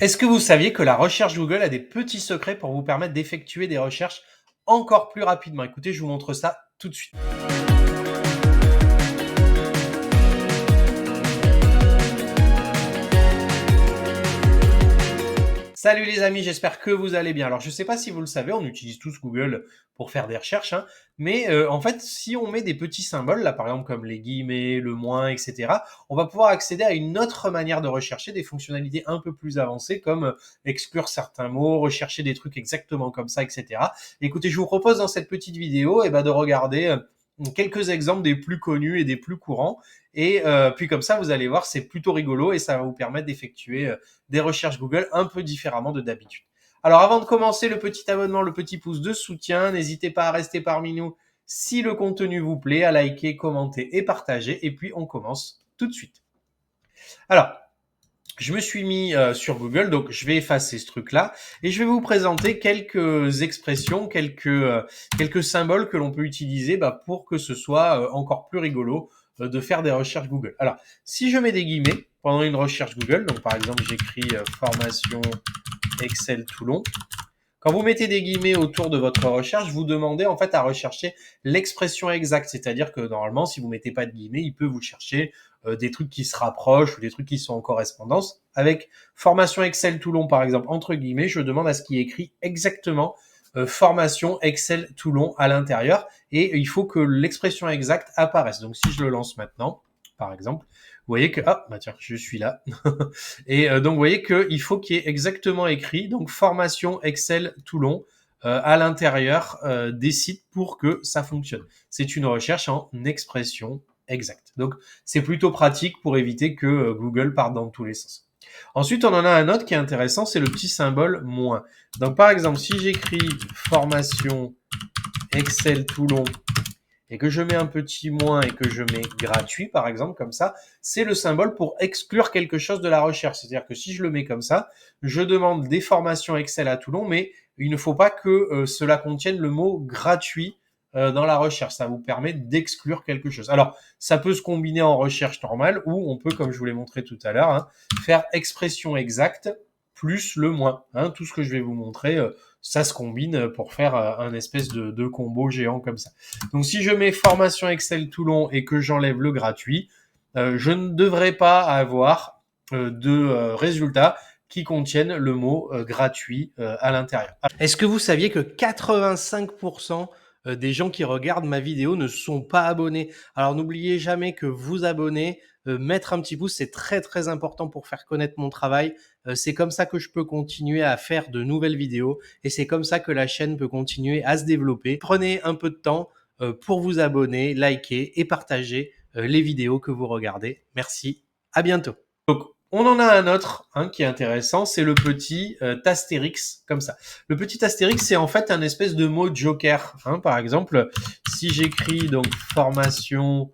Est-ce que vous saviez que la recherche Google a des petits secrets pour vous permettre d'effectuer des recherches encore plus rapidement? Écoutez, je vous montre ça tout de suite. Salut les amis, j'espère que vous allez bien. Alors je ne sais pas si vous le savez, on utilise tous Google pour faire des recherches, hein, mais en fait, si on met des petits symboles, là par exemple comme les guillemets, le moins, etc., on va pouvoir accéder à une autre manière de rechercher, des fonctionnalités un peu plus avancées comme exclure certains mots, rechercher des trucs exactement comme ça, etc. Écoutez, je vous propose dans cette petite vidéo de regarder quelques exemples des plus connus et des plus courants. Et puis comme ça, vous allez voir, c'est plutôt rigolo et ça va vous permettre d'effectuer des recherches Google un peu différemment de d'habitude. Alors avant de commencer, le petit abonnement, le petit pouce de soutien, n'hésitez pas à rester parmi nous si le contenu vous plaît, à liker, commenter et partager. Et puis on commence tout de suite. Alors, je me suis mis sur Google, donc je vais effacer ce truc-là et je vais vous présenter quelques expressions, quelques symboles que l'on peut utiliser pour que ce soit encore plus rigolo de faire des recherches Google. Alors, si je mets des guillemets pendant une recherche Google, donc par exemple j'écris formation Excel Toulon. Quand vous mettez des guillemets autour de votre recherche, vous demandez en fait à rechercher l'expression exacte. C'est-à-dire que normalement, si vous mettez pas de guillemets, il peut vous chercher des trucs qui se rapprochent ou des trucs qui sont en correspondance. Avec formation Excel Toulon, par exemple, entre guillemets, je demande à ce qu'il y ait écrit exactement formation Excel Toulon à l'intérieur et il faut que l'expression exacte apparaisse. Donc si je le lance maintenant, par exemple, vous voyez que tiens, je suis là. Et donc vous voyez qu'il faut qu'il y ait exactement écrit donc formation Excel Toulon à l'intérieur des sites pour que ça fonctionne. C'est une recherche en expression exacte. Donc c'est plutôt pratique pour éviter que Google parte dans tous les sens. Ensuite, on en a un autre qui est intéressant, c'est le petit symbole moins. Donc par exemple, si j'écris formation Excel Toulon et que je mets un petit moins et que je mets gratuit, par exemple, comme ça, c'est le symbole pour exclure quelque chose de la recherche. C'est-à-dire que si je le mets comme ça, je demande des formations Excel à Toulon, mais il ne faut pas que cela contienne le mot gratuit dans la recherche. Ça vous permet d'exclure quelque chose. Alors, ça peut se combiner en recherche normale ou on peut, comme je vous l'ai montré tout à l'heure, faire expression exacte plus le moins. Tout ce que je vais vous montrer, ça se combine pour faire un espèce de combo géant comme ça. Donc si je mets formation Excel Toulon et que j'enlève le gratuit, je ne devrais pas avoir de résultats qui contiennent le mot gratuit à l'intérieur. Est-ce que vous saviez que 85% des gens qui regardent ma vidéo ne sont pas abonnés? Alors n'oubliez jamais que vous abonner, mettre un petit pouce, c'est très très important pour faire connaître mon travail. C'est comme ça que je peux continuer à faire de nouvelles vidéos et c'est comme ça que la chaîne peut continuer à se développer. Prenez un peu de temps pour vous abonner, liker et partager les vidéos que vous regardez. Merci, à bientôt. Donc, on en a un autre qui est intéressant, c'est le petit astérix, comme ça. Le petit astérix, c'est en fait un espèce de mot joker. Par exemple, si j'écris donc formation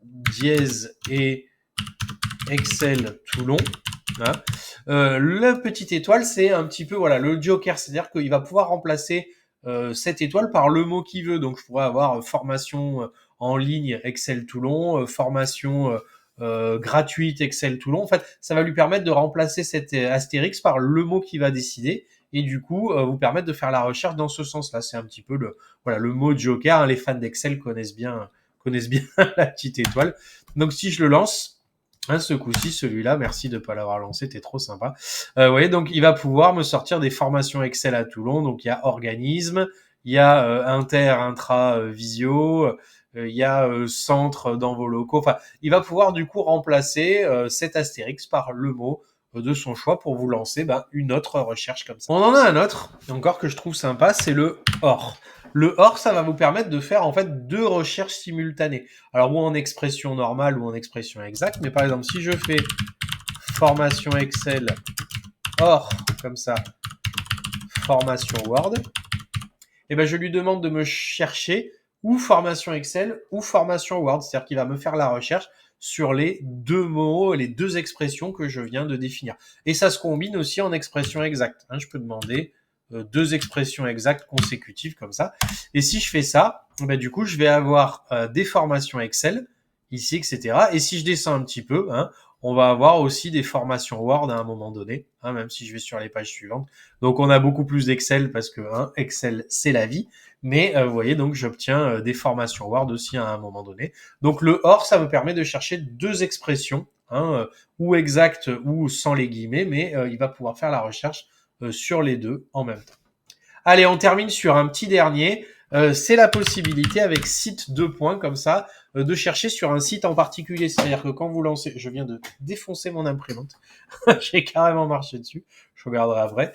dièse et Excel Toulon, le petit étoile, c'est un petit peu le joker, c'est-à-dire qu'il va pouvoir remplacer cette étoile par le mot qu'il veut. Donc je pourrais avoir formation en ligne Excel Toulon, formation gratuite Excel Toulon. En fait, ça va lui permettre de remplacer cet astérix par le mot qu'il va décider et du coup vous permettre de faire la recherche dans ce sens-là. C'est un petit peu le mot joker. Les fans d'Excel connaissent bien la petite étoile. Donc si je le lance, ce coup-ci, celui-là, merci de ne pas l'avoir lancé, t'es trop sympa. Vous voyez, donc il va pouvoir me sortir des formations Excel à Toulon. Donc il y a organisme, il y a inter, intra, visio, il y a centre dans vos locaux. Enfin, il va pouvoir du coup remplacer cet astérix par le mot de son choix pour vous lancer une autre recherche comme ça. On en a un autre, encore que je trouve sympa, c'est le OR. Le OR, ça va vous permettre de faire en fait deux recherches simultanées. Alors, ou en expression normale ou en expression exacte. Mais par exemple, si je fais formation Excel OR, comme ça, formation Word, je lui demande de me chercher ou formation Excel ou formation Word. C'est-à-dire qu'il va me faire la recherche sur les deux mots, les deux expressions que je viens de définir. Et ça se combine aussi en expression exacte. Je peux demander deux expressions exactes consécutives comme ça. Et si je fais ça, du coup, je vais avoir des formations Excel ici, etc. Et si je descends un petit peu, on va avoir aussi des formations Word à un moment donné, hein, même si je vais sur les pages suivantes. Donc on a beaucoup plus d'Excel parce que hein, Excel c'est la vie, mais vous voyez donc j'obtiens des formations Word aussi à un moment donné. Donc le OR ça me permet de chercher deux expressions, hein, ou exactes ou sans les guillemets, mais il va pouvoir faire la recherche sur les deux en même temps. Allez, on termine sur un petit dernier. C'est la possibilité avec site 2 points comme ça de chercher sur un site en particulier. C'est-à-dire que quand vous lancez, je viens de défoncer mon imprimante, j'ai carrément marché dessus. Je regarderai après.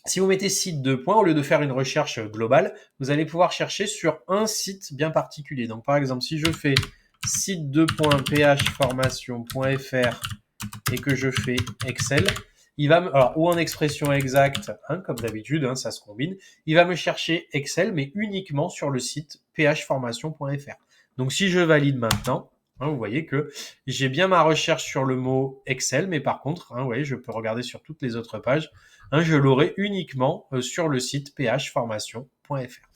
Si vous mettez site 2 points, au lieu de faire une recherche globale, vous allez pouvoir chercher sur un site bien particulier. Donc par exemple, si je fais site 2 phformation.fr et que je fais Excel, il va alors, ou en expression exacte, hein, comme d'habitude, hein, ça se combine, il va me chercher Excel, mais uniquement sur le site phformation.fr. Donc si je valide maintenant, hein, vous voyez que j'ai bien ma recherche sur le mot Excel, mais par contre, hein, vous voyez, je peux regarder sur toutes les autres pages, hein, je l'aurai uniquement sur le site phformation.fr.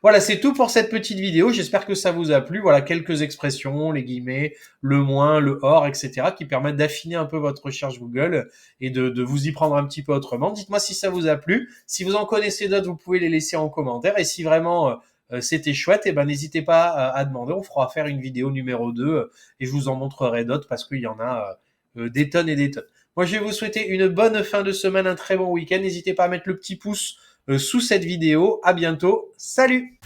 Voilà, c'est tout pour cette petite vidéo. J'espère que ça vous a plu. Voilà, quelques expressions, les guillemets, le moins, le hors, etc., qui permettent d'affiner un peu votre recherche Google et de vous y prendre un petit peu autrement. Dites-moi si ça vous a plu. Si vous en connaissez d'autres, vous pouvez les laisser en commentaire. Et si vraiment c'était chouette, eh ben, n'hésitez pas à demander. On fera faire une vidéo numéro 2 et je vous en montrerai d'autres parce qu'il y en a des tonnes et des tonnes. Moi, je vais vous souhaiter une bonne fin de semaine, un très bon week-end. N'hésitez pas à mettre le petit pouce sous cette vidéo. À bientôt. Salut!